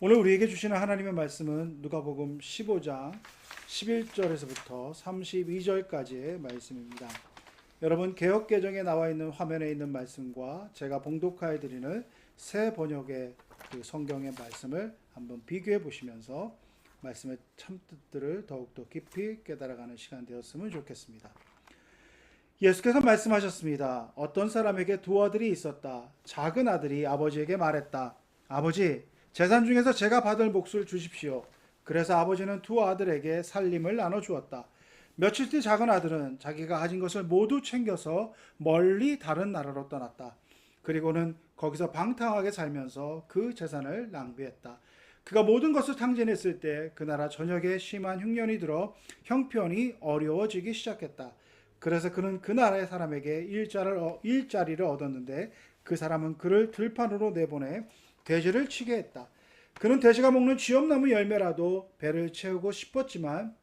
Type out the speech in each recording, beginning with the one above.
오늘 우리에게 주시는 하나님의 말씀은 누가복음 15장 11절에서부터 32절까지의 말씀입니다. 여러분 개역개정에 나와 있는 화면에 있는 말씀과 제가 봉독하여 드리는 새 번역의 그 성경의 말씀을 한번 비교해 보시면서 말씀의 참뜻들을 더욱더 깊이 깨달아가는 시간 되었으면 좋겠습니다. 예수께서 말씀하셨습니다. 어떤 사람에게 두 아들이 있었다. 작은 아들이 아버지에게 말했다. 아버지, 재산 중에서 제가 받을 몫을 주십시오. 그래서 아버지는 두 아들에게 살림을 나눠주었다. 며칠 뒤 작은 아들은 자기가 가진 것을 모두 챙겨서 멀리 다른 나라로 떠났다. 그리고는 거기서 방탕하게 살면서 그 재산을 낭비했다. 그가 모든 것을 탕진했을 때 그 나라 전역에 심한 흉년이 들어 형편이 어려워지기 시작했다. 그래서 그는 그 나라의 사람에게 일자리를 얻었는데 그 사람은 그를 들판으로 내보내 돼지를 치게 했다. 그는 돼지가 먹는 쥐엄나무 열매라도 배를 채우고 싶었지만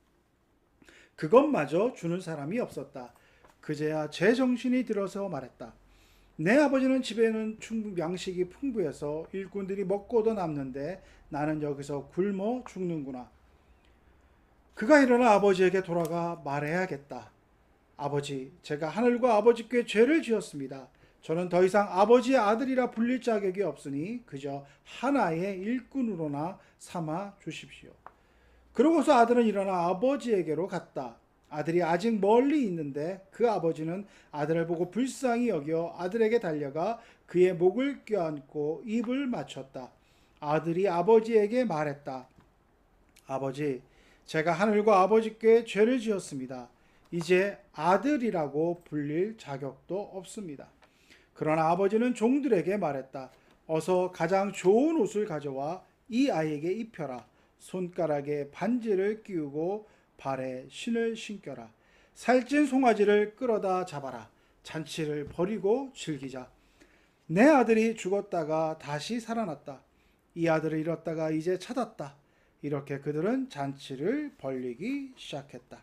그것마저 주는 사람이 없었다. 그제야 제정신이 들어서 말했다. 내 아버지는 집에는 양식이 풍부해서 일꾼들이 먹고도 남는데 나는 여기서 굶어 죽는구나. 그가 일어나 아버지에게 돌아가 말해야겠다. 아버지, 제가 하늘과 아버지께 죄를 지었습니다. 저는 더 이상 아버지의 아들이라 불릴 자격이 없으니 그저 하나의 일꾼으로나 삼아 주십시오. 그러고서 아들은 일어나 아버지에게로 갔다. 아들이 아직 멀리 있는데 그 아버지는 아들을 보고 불쌍히 여겨 아들에게 달려가 그의 목을 껴안고 입을 맞췄다. 아들이 아버지에게 말했다. 아버지, 제가 하늘과 아버지께 죄를 지었습니다. 이제 아들이라고 불릴 자격도 없습니다. 그러나 아버지는 종들에게 말했다. 어서 가장 좋은 옷을 가져와 이 아이에게 입혀라. 손가락에 반지를 끼우고 발에 신을 신겨라. 살찐 송아지를 끌어다 잡아라. 잔치를 벌이고 즐기자. 내 아들이 죽었다가 다시 살아났다. 이 아들을 잃었다가 이제 찾았다. 이렇게 그들은 잔치를 벌이기 시작했다.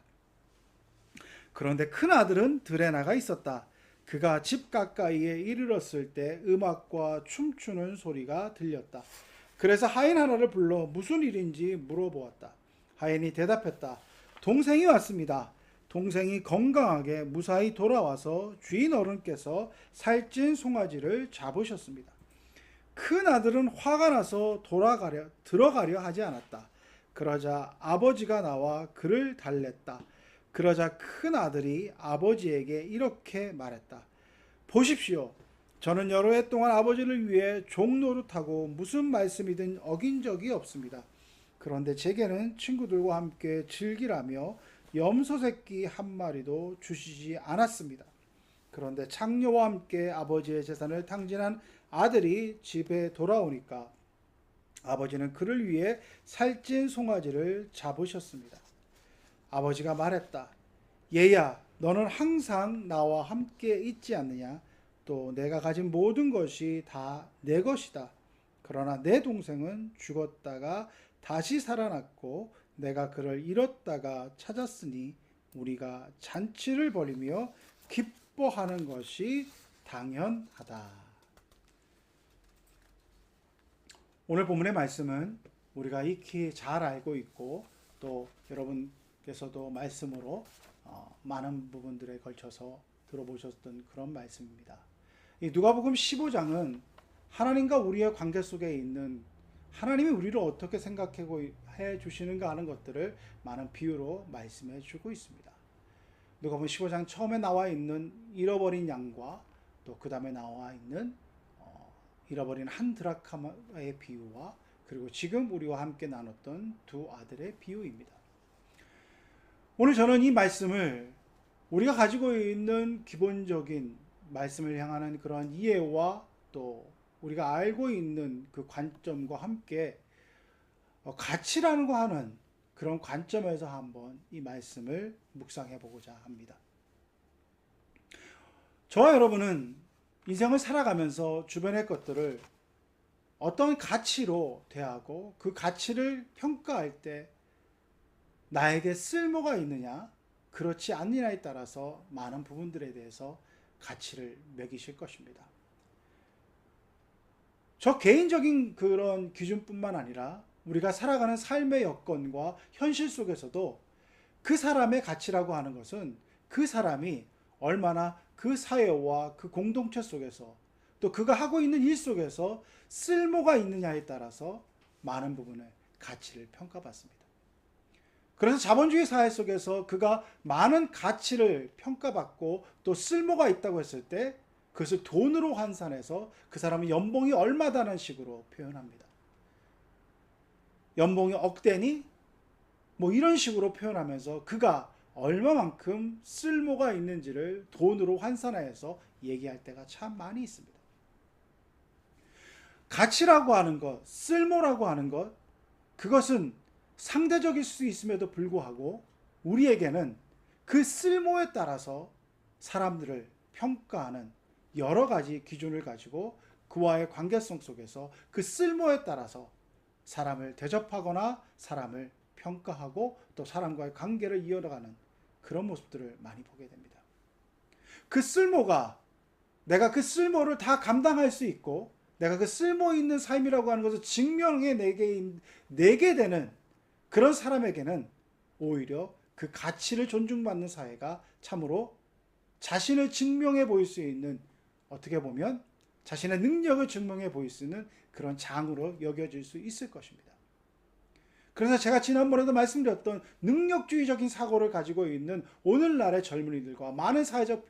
그런데 큰 아들은 들에 나가 있었다. 그가 집 가까이에 이르렀을 때 음악과 춤추는 소리가 들렸다. 그래서 하인 하나를 불러 무슨 일인지 물어보았다. 하인이 대답했다. 동생이 왔습니다. 동생이 건강하게 무사히 돌아와서 주인 어른께서 살찐 송아지를 잡으셨습니다. 큰 아들은 화가 나서 들어가려 하지 않았다. 그러자 아버지가 나와 그를 달랬다. 그러자 큰 아들이 아버지에게 이렇게 말했다. 보십시오. 저는 여러 해 동안 아버지를 위해 종노릇하고 무슨 말씀이든 어긴 적이 없습니다. 그런데 제게는 친구들과 함께 즐기라며 염소 새끼 한 마리도 주시지 않았습니다. 그런데 창녀와 함께 아버지의 재산을 탕진한 아들이 집에 돌아오니까 아버지는 그를 위해 살찐 송아지를 잡으셨습니다. 아버지가 말했다. 얘야, 너는 항상 나와 함께 있지 않느냐? 또 내가 가진 모든 것이 다 내 것이다. 그러나 내 동생은 죽었다가 다시 살아났고 내가 그를 잃었다가 찾았으니 우리가 잔치를 벌이며 기뻐하는 것이 당연하다. 오늘 본문의 말씀은 우리가 익히 잘 알고 있고 또 여러분께서도 말씀으로 많은 부분들에 걸쳐서 들어보셨던 그런 말씀입니다. 이 누가복음 15장은 하나님과 우리의 관계 속에 있는 하나님이 우리를 어떻게 생각해 주시는가 하는 것들을 많은 비유로 말씀해 주고 있습니다. 누가복음 15장 처음에 나와 있는 잃어버린 양과 또 그 다음에 나와 있는 잃어버린 한 드라카마의 비유와 그리고 지금 우리와 함께 나눴던 두 아들의 비유입니다. 오늘 저는 이 말씀을 우리가 가지고 있는 기본적인 말씀을 향하는 그런 이해와 또 우리가 알고 있는 그 관점과 함께 가치라는 거 하는 그런 관점에서 한번 이 말씀을 묵상해 보고자 합니다. 저와 여러분은 인생을 살아가면서 주변의 것들을 어떤 가치로 대하고 그 가치를 평가할 때 나에게 쓸모가 있느냐 그렇지 않느냐에 따라서 많은 부분들에 대해서 가치를 매기실 것입니다. 저 개인적인 그런 기준뿐만 아니라 우리가 살아가는 삶의 여건과 현실 속에서도 그 사람의 가치라고 하는 것은 그 사람이 얼마나 그 사회와 그 공동체 속에서 또 그가 하고 있는 일 속에서 쓸모가 있느냐에 따라서 많은 부분의 가치를 평가받습니다. 그래서 자본주의 사회 속에서 그가 많은 가치를 평가받고 또 쓸모가 있다고 했을 때 그것을 돈으로 환산해서 그 사람의 연봉이 얼마다는 식으로 표현합니다. 연봉이 억대니 뭐 이런 식으로 표현하면서 그가 얼마만큼 쓸모가 있는지를 돈으로 환산해서 얘기할 때가 참 많이 있습니다. 가치라고 하는 것, 쓸모라고 하는 것, 그것은 상대적일 수 있음에도 불구하고 우리에게는 그 쓸모에 따라서 사람들을 평가하는 여러 가지 기준을 가지고 그와의 관계성 속에서 그 쓸모에 따라서 사람을 대접하거나 사람을 평가하고 또 사람과의 관계를 이어가는 그런 모습들을 많이 보게 됩니다. 그 쓸모가 내가 그 쓸모를 다 감당할 수 있고 내가 그 쓸모 있는 삶이라고 하는 것을 증명해 내게 되는 그런 사람에게는 오히려 그 가치를 존중받는 사회가 참으로 자신을 증명해 보일 수 있는, 어떻게 보면 자신의 능력을 증명해 보일 수 있는 그런 장으로 여겨질 수 있을 것입니다. 그래서 제가 지난번에도 말씀드렸던 능력주의적인 사고를 가지고 있는 오늘날의 젊은이들과 많은 사회적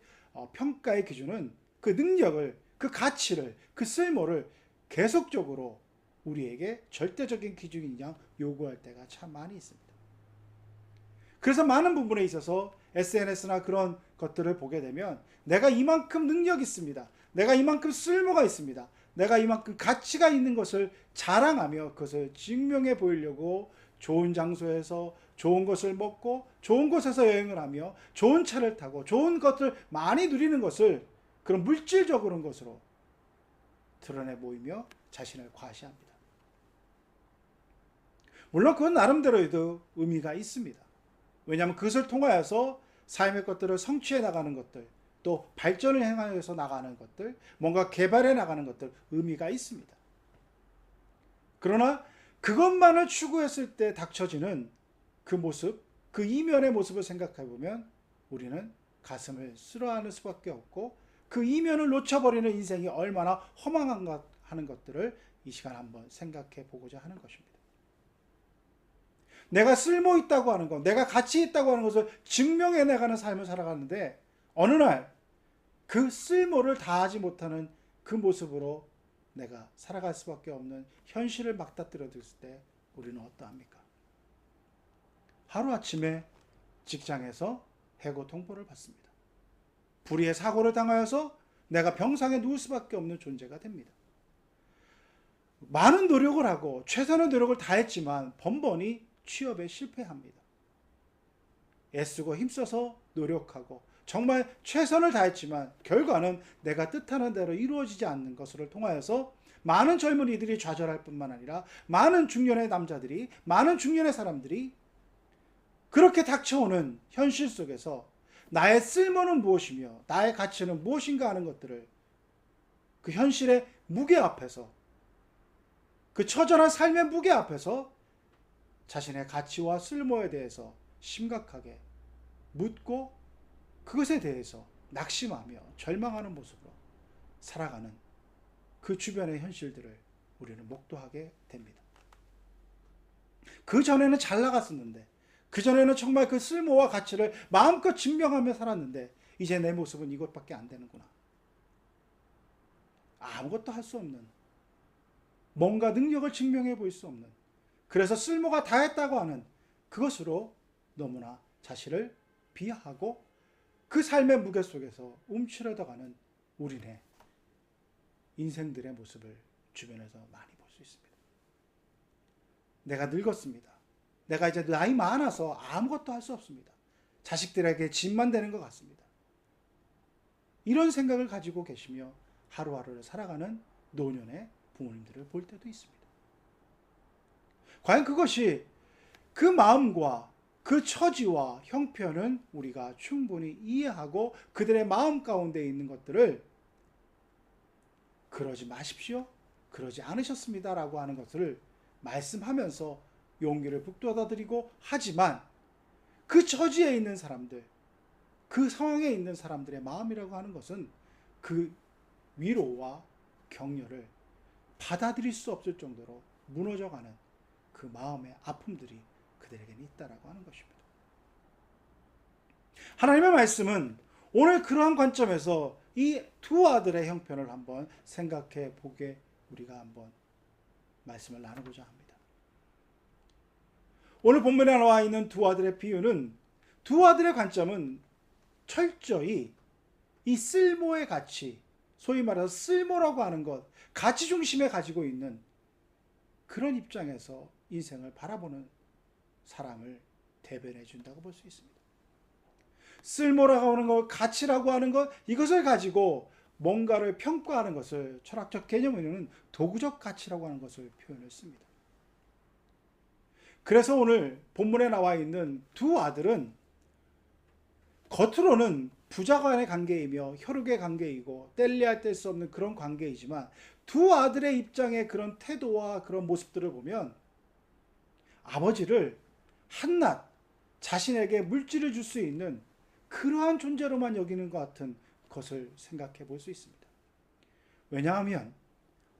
평가의 기준은 그 능력을, 그 가치를, 그 쓸모를 계속적으로 우리에게 절대적인 기준인 양 요구할 때가 참 많이 있습니다. 그래서 많은 부분에 있어서 SNS나 그런 것들을 보게 되면 내가 이만큼 능력이 있습니다. 내가 이만큼 쓸모가 있습니다. 내가 이만큼 가치가 있는 것을 자랑하며 그것을 증명해 보이려고 좋은 장소에서 좋은 것을 먹고 좋은 곳에서 여행을 하며 좋은 차를 타고 좋은 것을 많이 누리는 것을 그런 물질적인 것으로 드러내 보이며 자신을 과시합니다. 물론 그건 나름대로에도 의미가 있습니다. 왜냐하면 그것을 통하여서 삶의 것들을 성취해 나가는 것들, 또 발전을 향해서 나가는 것들, 뭔가 개발해 나가는 것들 의미가 있습니다. 그러나 그것만을 추구했을 때 닥쳐지는 그 모습, 그 이면의 모습을 생각해 보면 우리는 가슴을 쓸어하는 수밖에 없고 그 이면을 놓쳐버리는 인생이 얼마나 허망한가 하는 것들을 이 시간 한번 생각해 보고자 하는 것입니다. 내가 쓸모 있다고 하는 것, 내가 가치 있다고 하는 것을 증명해 나가는 삶을 살아가는데 어느 날 그 쓸모를 다하지 못하는 그 모습으로 내가 살아갈 수밖에 없는 현실을 맞닥뜨렸을 때 우리는 어떠합니까? 하루아침에 직장에서 해고 통보를 받습니다. 불의의 사고를 당하여서 내가 병상에 누울 수밖에 없는 존재가 됩니다. 많은 노력을 하고 최선의 노력을 다했지만 번번이 취업에 실패합니다. 애쓰고 힘써서 노력하고 정말 최선을 다했지만 결과는 내가 뜻하는 대로 이루어지지 않는 것을 통하여서 많은 젊은이들이 좌절할 뿐만 아니라 많은 중년의 남자들이, 많은 중년의 사람들이 그렇게 닥쳐오는 현실 속에서 나의 쓸모는 무엇이며 나의 가치는 무엇인가 하는 것들을 그 현실의 무게 앞에서, 그 처절한 삶의 무게 앞에서 자신의 가치와 쓸모에 대해서 심각하게 묻고 그것에 대해서 낙심하며 절망하는 모습으로 살아가는 그 주변의 현실들을 우리는 목도하게 됩니다. 그 전에는 잘 나갔었는데, 그 전에는 정말 그 쓸모와 가치를 마음껏 증명하며 살았는데 이제 내 모습은 이것밖에 안 되는구나. 아무것도 할 수 없는, 뭔가 능력을 증명해 보일 수 없는, 그래서 쓸모가 다했다고 하는 그것으로 너무나 자신을 비하하고 그 삶의 무게 속에서 움츠러져가는 우리네 인생들의 모습을 주변에서 많이 볼 수 있습니다. 내가 늙었습니다. 내가 이제 나이 많아서 아무것도 할 수 없습니다. 자식들에게 짐만 되는 것 같습니다. 이런 생각을 가지고 계시며 하루하루를 살아가는 노년의 부모님들을 볼 때도 있습니다. 과연 그것이 그 마음과 그 처지와 형편은 우리가 충분히 이해하고 그들의 마음 가운데 있는 것들을 그러지 마십시오, 그러지 않으셨습니다라고 하는 것을 말씀하면서 용기를 북돋아드리고, 하지만 그 처지에 있는 사람들, 그 상황에 있는 사람들의 마음이라고 하는 것은 그 위로와 격려를 받아들일 수 없을 정도로 무너져가는 그 마음의 아픔들이 그들에게는 있다라고 하는 것입니다. 하나님의 말씀은 오늘 그러한 관점에서 이 두 아들의 형편을 한번 생각해 보게 우리가 한번 말씀을 나누고자 합니다. 오늘 본문에 나와 있는 두 아들의 비유는, 두 아들의 관점은 철저히 이 쓸모의 가치, 소위 말해서 쓸모라고 하는 것, 가치 중심에 가지고 있는 그런 입장에서 인생을 바라보는 사람을 대변해 준다고 볼 수 있습니다. 쓸모라고 하는 것, 가치라고 하는 것, 이것을 가지고 뭔가를 평가하는 것을 철학적 개념으로는 도구적 가치라고 하는 것을 표현했습니다. 그래서 오늘 본문에 나와 있는 두 아들은 겉으로는 부자 간의 관계이며 혈육의 관계이고 뗄래야 뗄 수 없는 그런 관계이지만, 두 아들의 입장의 그런 태도와 그런 모습들을 보면 아버지를 한낱 자신에게 물질을 줄 수 있는 그러한 존재로만 여기는 것 같은 것을 생각해 볼 수 있습니다. 왜냐하면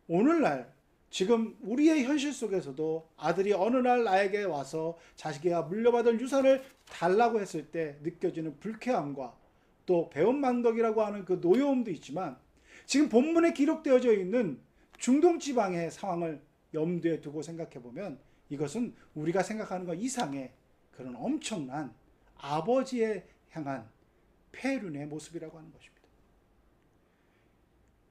오늘날 지금 우리의 현실 속에서도 아들이 어느 날 나에게 와서 자기가 물려받을 유산을 달라고 했을 때 느껴지는 불쾌함과 또 배은망덕이라고 하는 그 노여움도 있지만, 지금 본문에 기록되어져 있는 중동 지방의 상황을 염두에 두고 생각해 보면 이것은 우리가 생각하는 것 이상의 그런 엄청난 아버지에 향한 폐륜의 모습이라고 하는 것입니다.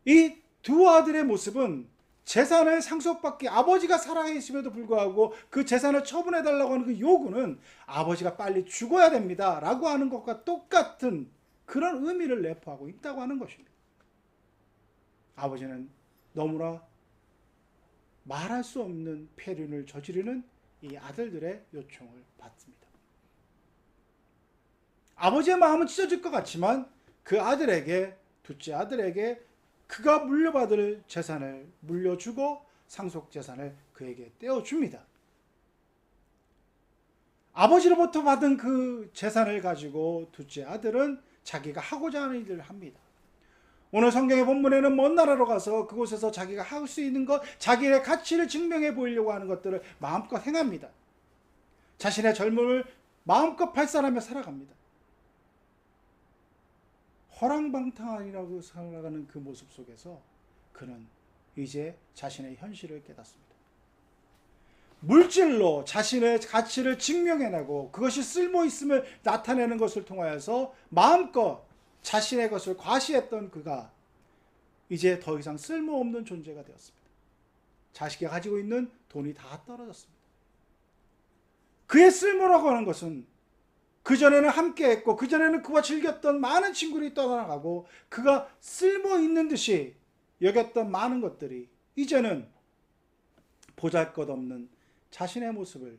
이 두 아들의 모습은 재산을 상속받기, 아버지가 살아계심에도 불구하고 그 재산을 처분해달라고 하는 그 요구는 아버지가 빨리 죽어야 됩니다 라고 하는 것과 똑같은 그런 의미를 내포하고 있다고 하는 것입니다. 아버지는 너무나 말할 수 없는 폐륜을 저지르는 이 아들들의 요청을 받습니다. 아버지의 마음은 찢어질 것 같지만 그 아들에게, 둘째 아들에게 그가 물려받을 재산을 물려주고 상속 재산을 그에게 떼어줍니다. 아버지로부터 받은 그 재산을 가지고 둘째 아들은 자기가 하고자 하는 일을 합니다. 오늘 성경의 본문에는 먼 나라로 가서 그곳에서 자기가 할 수 있는 것, 자기의 가치를 증명해 보이려고 하는 것들을 마음껏 행합니다. 자신의 젊음을 마음껏 발산하며 살아갑니다. 허랑방탕이라고 살아가는 그 모습 속에서 그는 이제 자신의 현실을 깨닫습니다. 물질로 자신의 가치를 증명해내고 그것이 쓸모있음을 나타내는 것을 통하여서 마음껏 자신의 것을 과시했던 그가 이제 더 이상 쓸모없는 존재가 되었습니다. 자식이 가지고 있는 돈이 다 떨어졌습니다. 그의 쓸모라고 하는 것은 그전에는 함께했고 그전에는 그와 즐겼던 많은 친구들이 떠나가고 그가 쓸모있는 듯이 여겼던 많은 것들이 이제는 보잘것없는 자신의 모습을,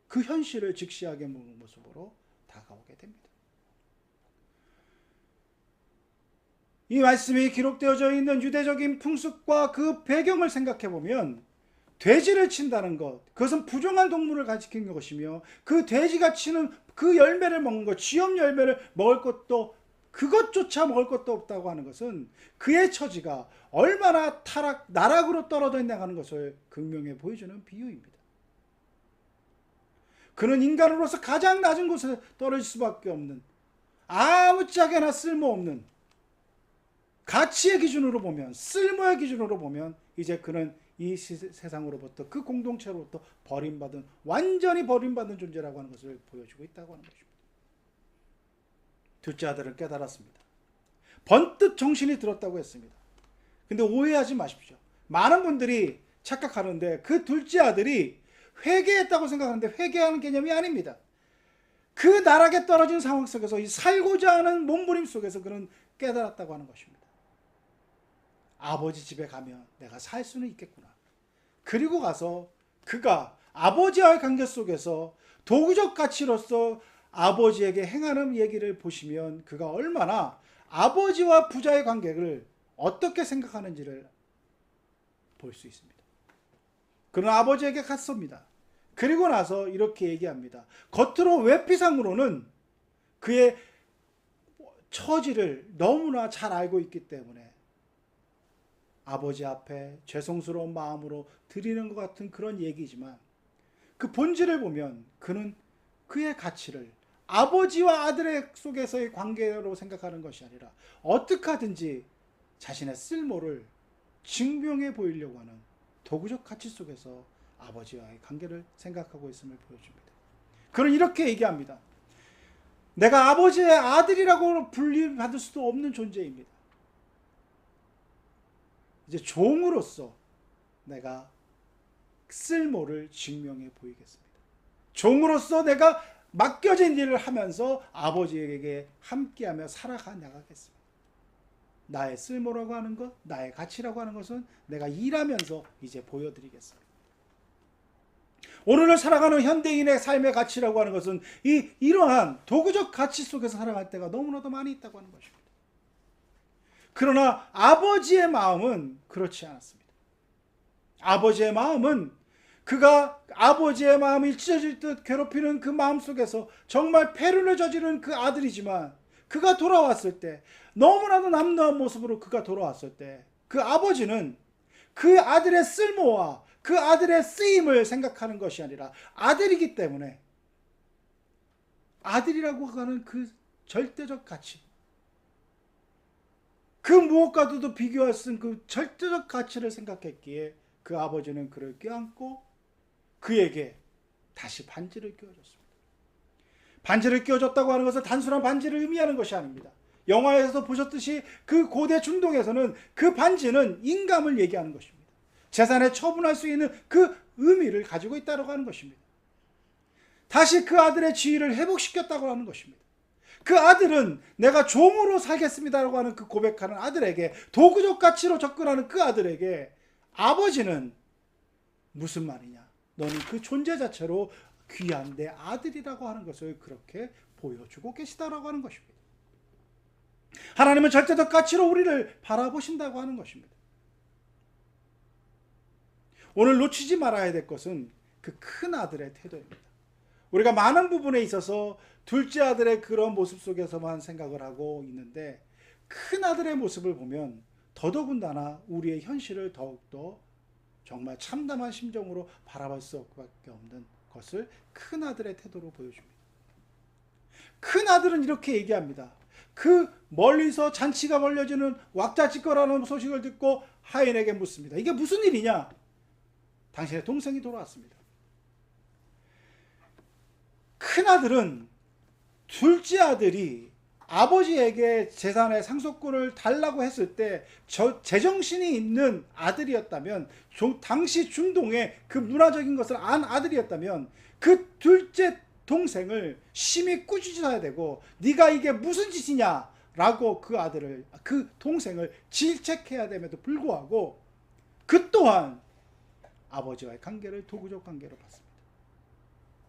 그 현실을 직시하게 보는 모습으로 다가오게 됩니다. 이 말씀이 기록되어져 있는 유대적인 풍습과 그 배경을 생각해 보면 돼지를 친다는 것, 그것은 부정한 동물을 가리키는 것이며 그 돼지가 치는 그 열매를 먹는 것, 쥐염 열매를 먹을 것도, 그것조차 먹을 것도 없다고 하는 것은 그의 처지가 얼마나 나락으로 떨어져 있나가는 것을 극명히 보여주는 비유입니다. 그는 인간으로서 가장 낮은 곳에 떨어질 수밖에 없는, 아무짝에나 쓸모없는, 가치의 기준으로 보면, 쓸모의 기준으로 보면 이제 그는 이 세상으로부터, 그 공동체로부터 버림받은, 완전히 버림받은 존재라고 하는 것을 보여주고 있다고 하는 것입니다. 둘째 아들은 깨달았습니다. 번뜩 정신이 들었다고 했습니다. 근데 오해하지 마십시오. 많은 분들이 착각하는데 그 둘째 아들이 회개했다고 생각하는데 회개하는 개념이 아닙니다. 그 나락에 떨어진 상황 속에서 이 살고자 하는 몸부림 속에서 그는 깨달았다고 하는 것입니다. 아버지 집에 가면 내가 살 수는 있겠구나. 그리고 가서 그가 아버지와의 관계 속에서 도구적 가치로서 아버지에게 행하는 얘기를 보시면 그가 얼마나 아버지와 부자의 관계를 어떻게 생각하는지를 볼 수 있습니다. 그는 아버지에게 갔습니다. 그리고 나서 이렇게 얘기합니다. 겉으로 외피상으로는 그의 처지를 너무나 잘 알고 있기 때문에 아버지 앞에 죄송스러운 마음으로 드리는 것 같은 그런 얘기지만 그 본질을 보면 그는 그의 가치를 아버지와 아들의 속에서의 관계로 생각하는 것이 아니라 어떻게 하든지 자신의 쓸모를 증명해 보이려고 하는 도구적 가치 속에서 아버지와의 관계를 생각하고 있음을 보여줍니다. 그는 이렇게 얘기합니다. 내가 아버지의 아들이라고 분리받을 수도 없는 존재입니다. 이제 종으로서 내가 쓸모를 증명해 보이겠습니다. 종으로서 내가 맡겨진 일을 하면서 아버지에게 함께하며 살아가 나가겠습니다. 나의 쓸모라고 하는 것, 나의 가치라고 하는 것은 내가 일하면서 이제 보여드리겠습니다. 오늘을 살아가는 현대인의 삶의 가치라고 하는 것은 이러한 도구적 가치 속에서 살아갈 때가 너무나도 많이 있다고 하는 것입니다. 그러나 아버지의 마음은 그렇지 않았습니다. 아버지의 마음은 그가 아버지의 마음이 찢어질 듯 괴롭히는 그 마음 속에서 정말 패륜을 저지른 그 아들이지만 그가 돌아왔을 때 너무나도 남다운 모습으로 그가 돌아왔을 때 그 아버지는 그 아들의 쓸모와 그 아들의 쓰임을 생각하는 것이 아니라 아들이기 때문에 아들이라고 하는 그 절대적 가치, 그 무엇과도 비교할 수 없는 그 절대적 가치를 생각했기에 그 아버지는 그를 껴안고 그에게 다시 반지를 끼워줬습니다. 반지를 끼워줬다고 하는 것은 단순한 반지를 의미하는 것이 아닙니다. 영화에서 보셨듯이 그 고대 중동에서는 그 반지는 인감을 얘기하는 것입니다. 재산에 처분할 수 있는 그 의미를 가지고 있다고 하는 것입니다. 다시 그 아들의 지위를 회복시켰다고 하는 것입니다. 그 아들은 내가 종으로 살겠습니다라고 하는 그 고백하는 아들에게 도구적 가치로 접근하는 그 아들에게 아버지는 무슨 말이냐? 너는 그 존재 자체로 귀한 내 아들이라고 하는 것을 그렇게 보여주고 계시다라고 하는 것입니다. 하나님은 절대적 가치로 우리를 바라보신다고 하는 것입니다. 오늘 놓치지 말아야 될 것은 그 큰 아들의 태도입니다. 우리가 많은 부분에 있어서 둘째 아들의 그런 모습 속에서만 생각을 하고 있는데 큰 아들의 모습을 보면 더더군다나 우리의 현실을 더욱더 정말 참담한 심정으로 바라볼 수밖에 없는 것을 큰 아들의 태도로 보여줍니다. 큰 아들은 이렇게 얘기합니다. 그 멀리서 잔치가 벌려지는 왁자지껄하는 소식을 듣고 하인에게 묻습니다. 이게 무슨 일이냐? 당신의 동생이 돌아왔습니다. 큰 아들은 둘째 아들이 아버지에게 재산의 상속권을 달라고 했을 때 제정신이 있는 아들이었다면, 당시 중동의 그 문화적인 것을 안 아들이었다면 그 둘째 동생을 심히 꾸짖어야 되고 네가 이게 무슨 짓이냐 라고 그 동생을 질책해야 됨에도 불구하고 그 또한 아버지와의 관계를 도구적 관계로 봤습니다.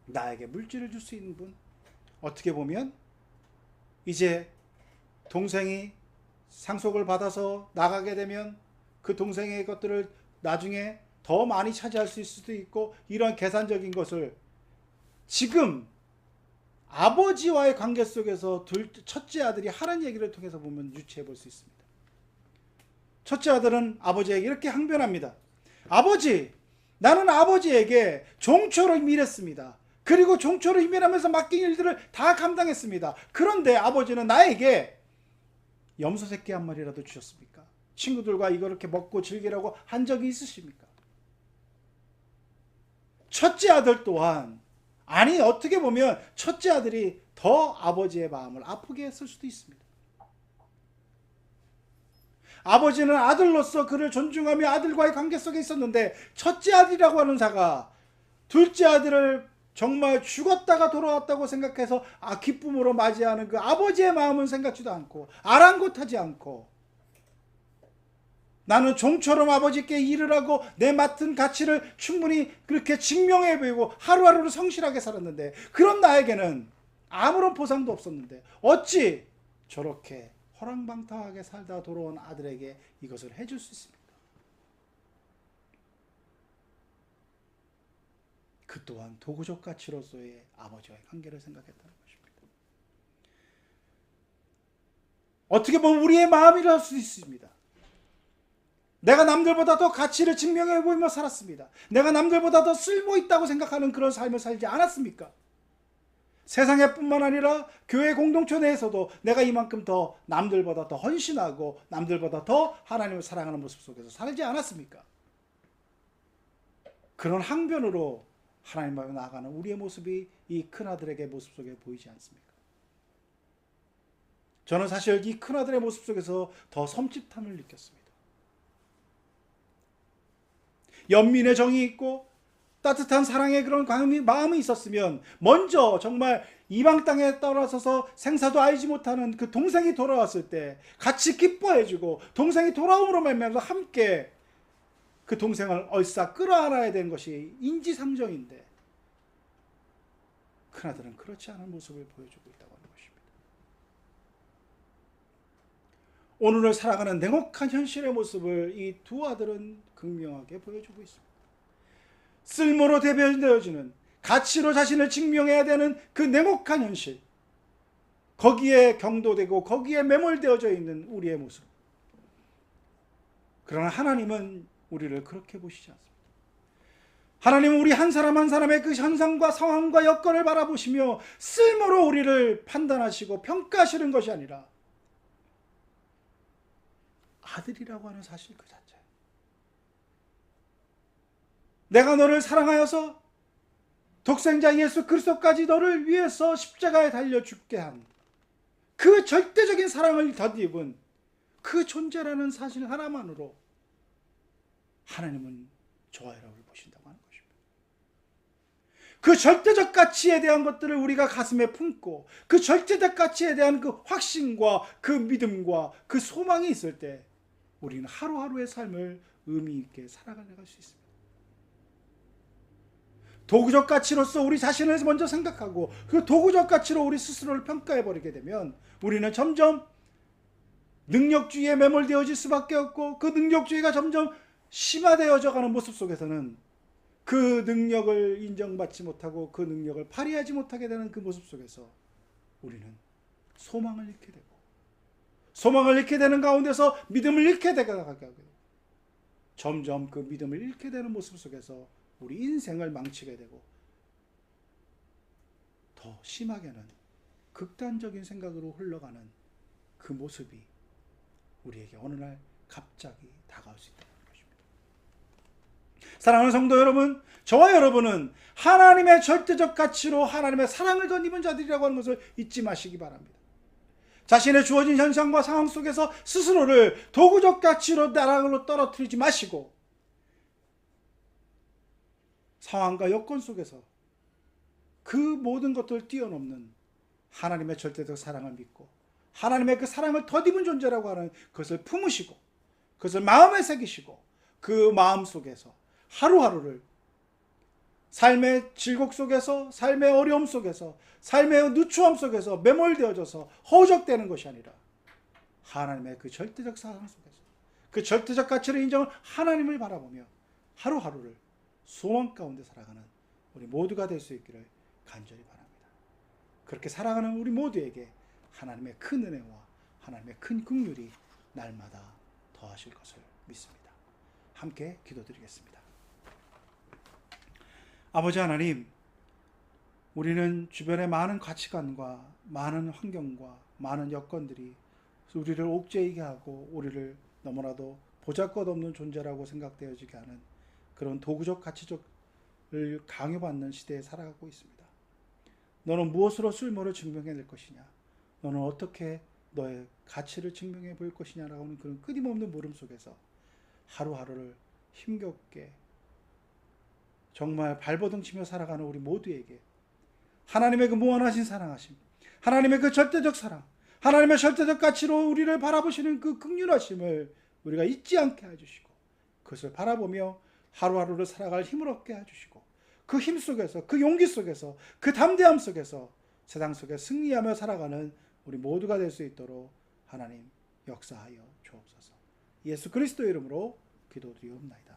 나에게 물질을 줄 수 있는 분, 어떻게 보면 이제 동생이 상속을 받아서 나가게 되면 그 동생의 것들을 나중에 더 많이 차지할 수 있을 수도 있고, 이런 계산적인 것을 지금 아버지와의 관계 속에서 첫째 아들이 하는 얘기를 통해서 보면 유추해 볼 수 있습니다. 첫째 아들은 아버지에게 이렇게 항변합니다. 아버지, 나는 아버지에게 종초로 일했습니다. 그리고 종초로 일하면서 맡긴 일들을 다 감당했습니다. 그런데 아버지는 나에게 염소 새끼 한 마리라도 주셨습니까? 친구들과 이거 이렇게 먹고 즐기라고 한 적이 있으십니까? 첫째 아들 또한, 아니 어떻게 보면 첫째 아들이 더 아버지의 마음을 아프게 했을 수도 있습니다. 아버지는 아들로서 그를 존중하며 아들과의 관계 속에 있었는데 첫째 아들이라고 하는 자가 둘째 아들을 정말 죽었다가 돌아왔다고 생각해서 기쁨으로 맞이하는 그 아버지의 마음은 생각지도 않고 아랑곳하지 않고, 나는 종처럼 아버지께 일을 하고 내 맡은 가치를 충분히 그렇게 증명해 보이고 하루하루를 성실하게 살았는데, 그런 나에게는 아무런 보상도 없었는데 어찌 저렇게 허랑방탕하게 살다 돌아온 아들에게 이것을 해줄 수 있습니까? 그 또한 도구적 가치로서의 아버지와의 관계를 생각했다는 것입니다. 어떻게 보면 우리의 마음이랄 수 있습니다. 내가 남들보다 더 가치를 증명해 보이며 살았습니다. 내가 남들보다 더 쓸모 있다고 생각하는 그런 삶을 살지 않았습니까? 세상에 뿐만 아니라 교회 공동체 내에서도 내가 이만큼 더 남들보다 더 헌신하고 남들보다 더 하나님을 사랑하는 모습 속에서 살지 않았습니까? 그런 항변으로 하나님 앞에 나아가는 우리의 모습이 이 큰아들에게 모습 속에 보이지 않습니까? 저는 사실 이 큰아들의 모습 속에서 더 섬찟함을 느꼈습니다. 연민의 정이 있고 따뜻한 사랑의 그런 마음이 있었으면 먼저 정말 이방 땅에 떠나서서 생사도 알지 못하는 그 동생이 돌아왔을 때 같이 기뻐해주고 동생이 돌아옴으로 말미암아서 함께 그 동생을 얼싸 끌어안아야 되는 것이 인지상정인데 큰아들은 그렇지 않은 모습을 보여주고 있다고 하는 것입니다. 오늘을 살아가는 냉혹한 현실의 모습을 이 두 아들은 극명하게 보여주고 있습니다. 쓸모로 대변되어지는 가치로 자신을 증명해야 되는 그 냉혹한 현실, 거기에 경도되고 거기에 매몰되어져 있는 우리의 모습. 그러나 하나님은 우리를 그렇게 보시지 않습니다. 하나님은 우리 한 사람 한 사람의 그 현상과 상황과 여건을 바라보시며 쓸모로 우리를 판단하시고 평가하시는 것이 아니라 아들이라고 하는 사실 그 자체. 내가 너를 사랑하여서 독생자 예수 그리스도까지 너를 위해서 십자가에 달려 죽게 한 그 절대적인 사랑을 덧입은 그 존재라는 사실 하나만으로 하나님은 좋아요라고 보신다고 하는 것입니다. 그 절대적 가치에 대한 것들을 우리가 가슴에 품고 그 절대적 가치에 대한 그 확신과 그 믿음과 그 소망이 있을 때 우리는 하루하루의 삶을 의미 있게 살아갈 수 있습니다. 도구적 가치로서 우리 자신을 먼저 생각하고 그 도구적 가치로 우리 스스로를 평가해버리게 되면 우리는 점점 능력주의에 매몰되어질 수밖에 없고 그 능력주의가 점점 심화되어져 가는 모습 속에서는 그 능력을 인정받지 못하고 그 능력을 발휘하지 못하게 되는 그 모습 속에서 우리는 소망을 잃게 되고 소망을 잃게 되는 가운데서 믿음을 잃게 되고 점점 그 믿음을 잃게 되는 모습 속에서 우리 인생을 망치게 되고 더 심하게는 극단적인 생각으로 흘러가는 그 모습이 우리에게 어느 날 갑자기 다가올 수 있다는 것입니다. 사랑하는 성도 여러분, 저와 여러분은 하나님의 절대적 가치로 하나님의 사랑을 덧입은 자들이라고 하는 것을 잊지 마시기 바랍니다. 자신의 주어진 현상과 상황 속에서 스스로를 도구적 가치로 나락으로 떨어뜨리지 마시고 상황과 여건 속에서 그 모든 것들을 뛰어넘는 하나님의 절대적 사랑을 믿고 하나님의 그 사랑을 덧입은 존재라고 하는 것을 품으시고 그것을 마음에 새기시고 그 마음 속에서 하루하루를 삶의 질곡 속에서 삶의 어려움 속에서 삶의 누추함 속에서 매몰되어져서 허우적대는 것이 아니라 하나님의 그 절대적 사랑 속에서 그 절대적 가치를 인정한 하나님을 바라보며 하루하루를 소망 가운데 살아가는 우리 모두가 될 수 있기를 간절히 바랍니다. 그렇게 살아가는 우리 모두에게 하나님의 큰 은혜와 하나님의 큰 긍휼이 날마다 더하실 것을 믿습니다. 함께 기도드리겠습니다. 아버지 하나님, 우리는 주변의 많은 가치관과 많은 환경과 많은 여건들이 우리를 옥죄이게 하고 우리를 너무나도 보잘것없는 존재라고 생각되어지게 하는 그런 도구적 가치적을 강요받는 시대에 살아가고 있습니다. 너는 무엇으로 쓸모를 증명해낼 것이냐? 너는 어떻게 너의 가치를 증명해 볼 것이냐라고 하는 그런 끊임없는 물음 속에서 하루하루를 힘겹게 정말 발버둥 치며 살아가는 우리 모두에게 하나님의 그 무한하신 사랑하심, 하나님의 그 절대적 사랑, 하나님의 절대적 가치로 우리를 바라보시는 그 긍휼하심을 우리가 잊지 않게 해주시고 그것을 바라보며 하루하루를 살아갈 힘을 얻게 해주시고 그 힘 속에서 그 용기 속에서 그 담대함 속에서 세상 속에 승리하며 살아가는 우리 모두가 될 수 있도록 하나님 역사하여 주옵소서. 예수 그리스도의 이름으로 기도드리옵나이다.